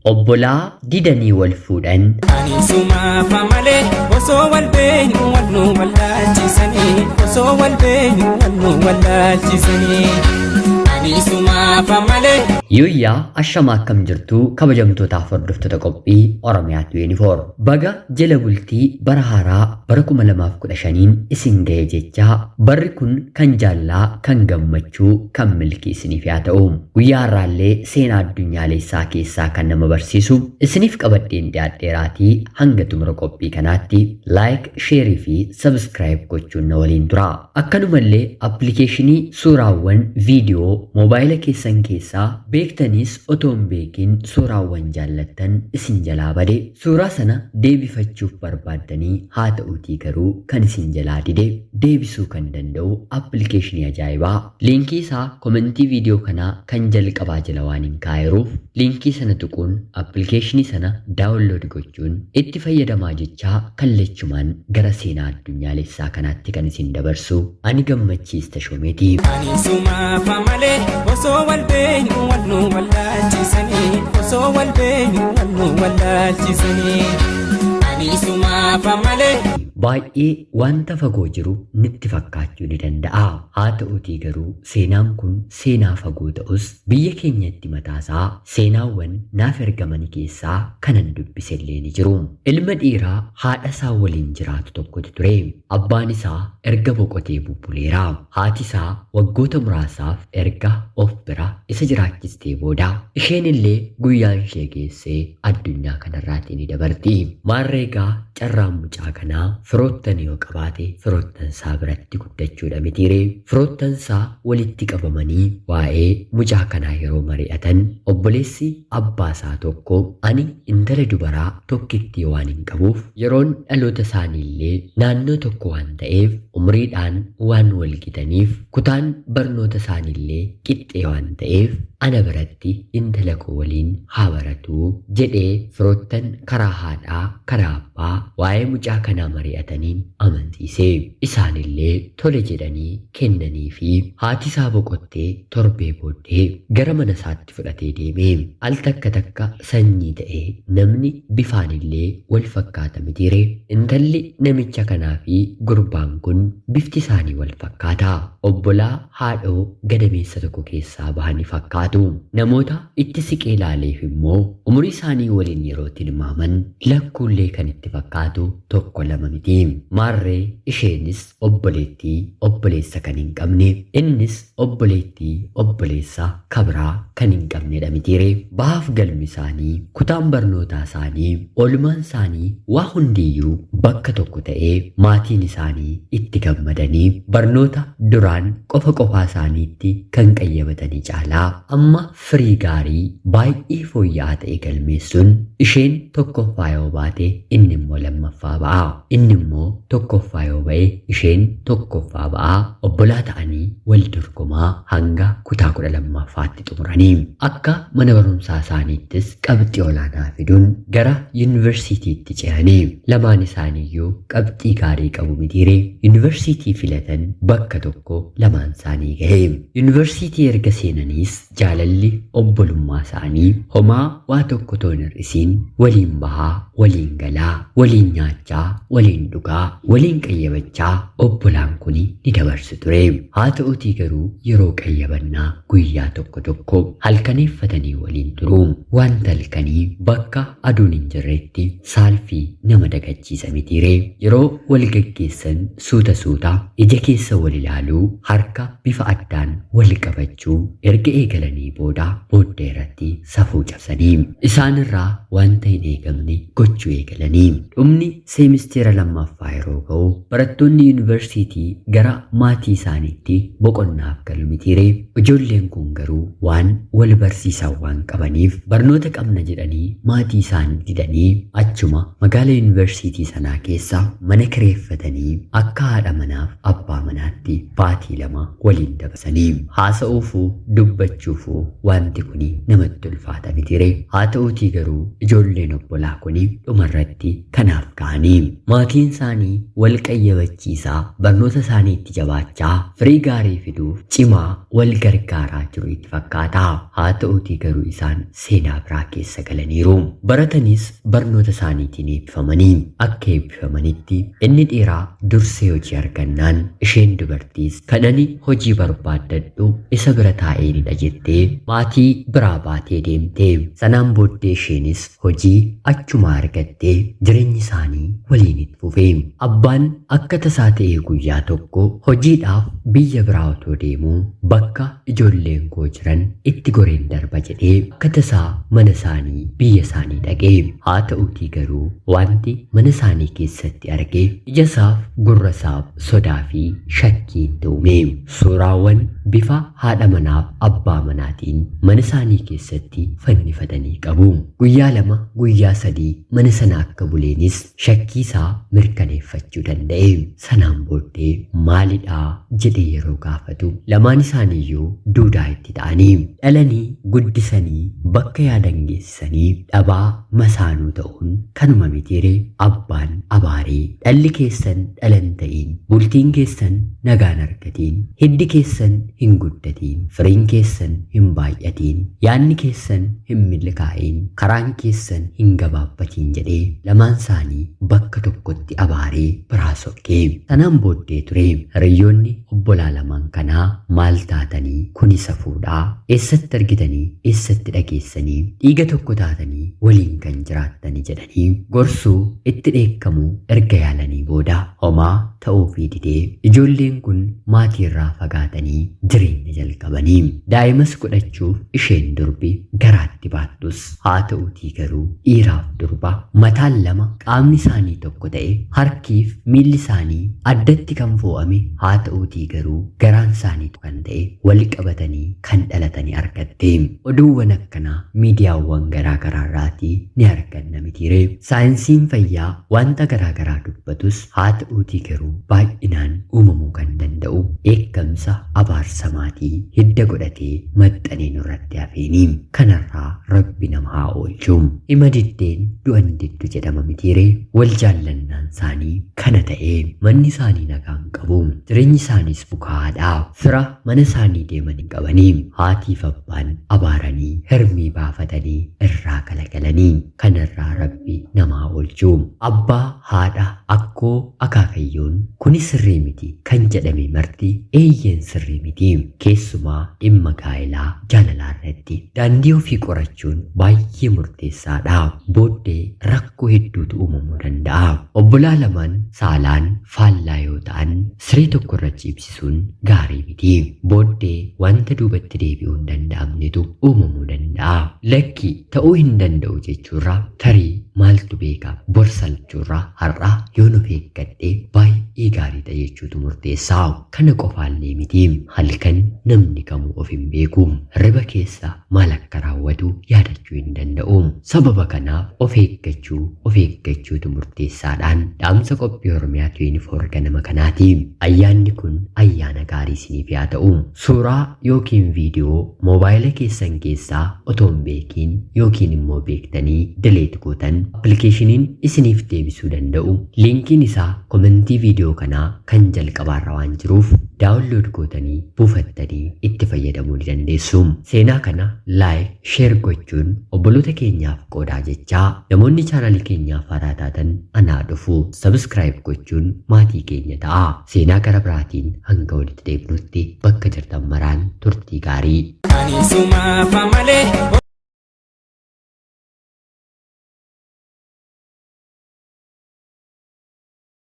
Obbolaa didanii wal fuudhan. Ani sumafa malee osoo wal beenyu wal nu wallaalchisanii osoo wal beenyu wal nu wallaalchisanii. Ani sumafa malee. Yooyyaa ashamaa akkam jirtu kabajamtootaaf hordoftoota qophii Oromiyaatu Yuunifoorm. Baga jala bultii bara haaraa bara 2015 isin ga'e jechaa barri kun kan jaallaa kan gammachuu kan milkii isiniif yaa ta'u. Guyyaa har'aallee seenaa addunyaalessaa keessaa kan nama barsiisu isiniif qabadheen dhiyaadheeraatii hanga xumura qophii kanaatti laayik, sheerii fi sabskiraayib gochuun na waliin tura. Akkanumallee appilikeeshinii suuraawwan viidiyoo moobaayila keessan keessaa beektanis otoon beekin suuraawwan jaallattan isin jalaa bade suuraa sana deebifachuuf barbaaddanii haa ta'uutii garuu kan isin jalaa dide deebisuu kan danda'u appilikeeshinii ajaa'ibaa liinkii isaa komentii viidiyoo kanaa kan jalqabaa jala waan hin kaayeruuf liinkii sana tuquun appilikeeshinii sana daawunlood gochuun itti fayyadamaa jechaa kallachumaan gara seenaa addunyaalessaa kanaatti kan isin dabarsu ani gammachiis Tashoomeeti. Ani sumafa malee osoo wal beenyu wal nu wallaalchisanii osoo wal beenyu wal nu wallaalchisanii. Ani sumafa malee. Baay'ee wanta fagoo jiru nitti fakkaachuu ni danda'a. Haa ta'uutii garuu seenaan kun seenaa fagoo ta'us biyya keenyatti mataasaa seenaawwan naaf ergamanii keessaa kanan dubbisellee ni jiru. Ilma dhiiraa haadha isaa waliin jiraatu tokkotu ture. Abbaan isaa erga boqotee bubbuleera. Haati isaa waggoota muraasaaf erga of bira isa jiraachistee booda isheen illee guyyaan ishee geessee addunyaa kanarraatii ni dabarti. Maarreegaa carraan mucaa kanaa firoottan yoo qabaate firoottan isaa biratti guddachuudha mitiire. Firoottan isaa walitti qabamanii waa'ee mucaa kanaa yeroo mari'atan obboleessi abbaa isaa tokko ani intala dubaraa tokkitti waan hin qabuuf yeroon dhaloota isaaniillee naannoo tokko waan ta'eef umriidhaan waan wal gitaniif kutaan barnoota isaaniillee qixxee waan ta'eef ana biratti intala koo waliin haa baratu jedhee firoottan karaa haadhaa karaa abbaa waa'ee mucaa kanaa mari'ataniin amansiisee. Isaanillee tole jedhanii kennanii fi haati isaa boqottee torbee booddee gara mana isaatti fudhatee deeme. Al takka takka sanyii ta'ee namni bifaanillee wal fakkaata mitiire. Intalli namicha kanaa fi gurbaan kun bifti isaanii wal fakkaata. Obbolaa haadhoo gadameessa tokko keessaa bahanii fakkaatu. Namoota itti siqee ilaaleef immoo umurii isaanii waliin yeroo tilmaaman lakkuullee kan itti fakkaatu tokko lama miti. Maarree isheenis obboleettii obboleessa kan hin qabne innis obboleettii obboleessa kabraa kan hin qabnedha mitiire. Bahaaf galmi isaanii kutaan barnootaa isaanii oolmaan isaanii waa hundiyyuu bakka tokko ta'ee maatiin isaanii itti gammadanii barnoota duraan qofa qofaa isaaniitti kan qayyabatanii caalaa amma firii gaarii baay'ee fooyya'aa ta'e galmeessuun isheen tokkoffaa yoo baate inni immoo lammaffaa ba'a. Inni immoo tokkoffaa yoo ba'e isheen tokkoffaa ba'a. Obbolaa ta'anii wal dorgomaa hanga kutaa 12ffaatti xumuranii akka mana barumsaa isaaniittis qabxii olaanaa fiduun gara yuunivarsiitiitti ce'anii lamaan isaaniiyyuu qabxii gaarii qabu mitiire. Yuunivarsiitii filatan bakka tokko lamaan isaanii gahe. Yuunivarsiitii erga seenaniis jaalalli obbolummaa isaanii homaa waa tokko toon hir'isiin waliin bahaa waliin galaa waliin nyaachaa waliin dhugaa waliin qayyabachaa obbolaan kun ni dabarsu ture. Haa ta'uutii garuu yeroo qayyabannaa guyyaa tokko tokko halkaneeffatanii waliin turu. Wanta halkanii bakka aduun hin jirretti saalfii nama dagachiisa mitiire. Yeroo wal gaggeessan suuta suuta ija keessa wal ilaaluu harka bifa addaan wal qabachuu erga eegalanii booddee irratti safuu cabsanii isaanirraa wanta hin eegamne gochuu eegalanii. Dhumni seemisteera lammaffaa yeroo ga'u barattoonni yuunivarsiitii gara maatii isaaniitti boqonnaaf galu mitiire. Ijoolleen kun garuu waan wal barsiisan waan qabaniif barnoota qabna jedhanii maatii isaanii didanii achuma magaala yuunivarsiitii sanaa keessa mana kireeffatanii akka haadha manaaf abbaa manaatti baatii lama waliin dabarsanii haasa'uufuu dubbachuufuu wanti kuni namatti ulfaata mitiire. Haa ta'uutii garuu ijoolleen obbolaa kuni dhumarratti kanaaf ka'anii maatiin isaanii wal qayyabachiisaa barnoota isaanii itti jabaachaa firii gaarii fiduuf cimaa wal gargaaraa jiru itti fakkaata. Haa ta'uutii garuu isaan seenaa biraa keessa galaniiru. Baratanis barnoota isaaniitiin eebbifamanii akka eebbifamanitti inni dhiiraa dursee hojii argannaan isheen dubartiis kan ani hojii barbaaddadhu isa bira taa'eenidha jettee maatii biraa baatee deemte. Sanaan booddee isheenis hojii achuma argattee jireenyi isaanii waliin itti fufe. Abbaan akka tasaa ta'ee guyyaa tokko hojiidhaaf biyya biraa otoo deemuu bakka ijoolleen koo jiran itti goreen darba jedhee akka tasaa mana isaanii biyya isaanii dhaqee. Haa ta'uutii garuu wanti mana isaanii keessatti arge ija isaaf gurra isaaf sodaa fi shakkii itti uume. Suuraawwan bifa haadha manaaf abbaa manaatiin mana isaanii keessatti fannifatanii qabu. Guyyaa 2 guyyaa 3 mana sana akka buleenis shakkii isaa mirkaneeffachuu danda'e. Sanaan booddee maalidhaa jedhee yeroo gaafatu lamaan isaaniiyyuu duudaa itti ta'anii dhalanii guddisanii bakka yaadan geessisanii dhabaa masaanuu ta'uun kanuma mitiire. Abbaan abaaree dhalli keessan dhalan ta'iin bultiin keessan nagaan argatiin hiddi keessan hin guddatiin firiin keessan hin baay'atiin yaadni keessan hin milkaa'in karaan keessan hin gabaabbatiin jedhee lamaan isaanii bakka tokkotti abaaree biraa sokkee. Sanaan booddee ture hiriyoonni obbolaa lamaan kanaa maal taatanii kun isa fuudhaa eessatti argitanii eessatti dhageessanii dhiiga tokko taatanii waliin kan jiraattanii jedhanii gorsuu itti dheekkamuu erga yaalanii booda homaa ta'uufii didee ijoolleen kun maatii irraa fagaatanii jireenya jalqabanii. Daa'imas godhachuuf isheen durbi garaatti baattus haa ta'uutii garuu dhiiraaf durba mataan lama qaamni isaanii tokko ta'e harkiif miilli isaanii addatti kan fo'ame haa ta'uutii garuu garaan isaanii kan ta'e wal qabatanii kan dhalatanii argatte. Oduuwwan akkanaa miidiyaawwan garaagaraa irraatii ni arganna mitiire. Saayinsiin fayyaa wanta garaagaraa dubbatus haa ta'uutii garuu baay'inaan uumamuu kan danda'u eeggamsa abaarsamaatii hidda godhatee maxxanee nurratti hafeeni. Kanarraa rabbi nama haa oolchu. Hima diddeen du'an diddu jedhama mitiire. Wal jaallannaan isaanii kana ta'ee manni isaanii nagaan qabu. Jireenyi isaaniis bukaadha. Fira mana isaanii deemanii qabanii haatiif abbaan abaaranii hirmii baafatanii irraa galagalanii. Kanarraa rabbi nama haa oolchu. Abbaa haadha akkoo akaakayyoon kuni sirrii miti kan jedhame marti eeyyeen sirrii miti. Keessumaa dhimma gaa'elaa jaalalaa irratti daandii ofii qorachuun baay'ee murteessaadha. Booddee rakkoo hedduutu uumamuu danda'a. Obbolaa lamaan saalaan faallaa yoo ta'an siree tokko irra ciibsisuun gaarii miti. Booddee wanta duubatti deebi'uu hin danda'amnetu uumamuu danda'a. Lakki ta'uu hin danda'u jechuurraa tarii maaltu beeka borsalchuurraa har'a yoo nu eeggadhe baay'ee gaariidha jechuutu murteessaa. Kana qofaallee miti halkan namni kamuu of hin beeku. Riba keessa maal akka raawwatu yaadachuu hin danda'u. Sababa kanaaf of eeggachuutu murteessaadhaan dhaamsa qophii Oromiyaa 24 ganama kanaati. Ayyaanni kun ayyaana gaarii isiniif haa ta'u. Suuraa yookiin viidiyoo moobaayila keessan keessaa otoo hin beekiin yookiin immoo beektanii dileet gootan appilikeeshiniin isiniif deebisuu danda'u. Liinkiin isaa komentii viidiyoo kanaa kan jalqabaarra waan jiruuf daawunlood gootanii buufattanii itti fayyadamuu ni dandeessu. Seenaa kana laayik sheer gochuun obboloota keenyaaf qoodaa jechaa namoonni chaanalii keenyaaf haaraa taatan anaa dhufu sabskraayib gochuun maatii keenya ta'a. Seenaa gara biraatiin hanga walitti deebinutti bakka jirtan maraan turtii gaarii.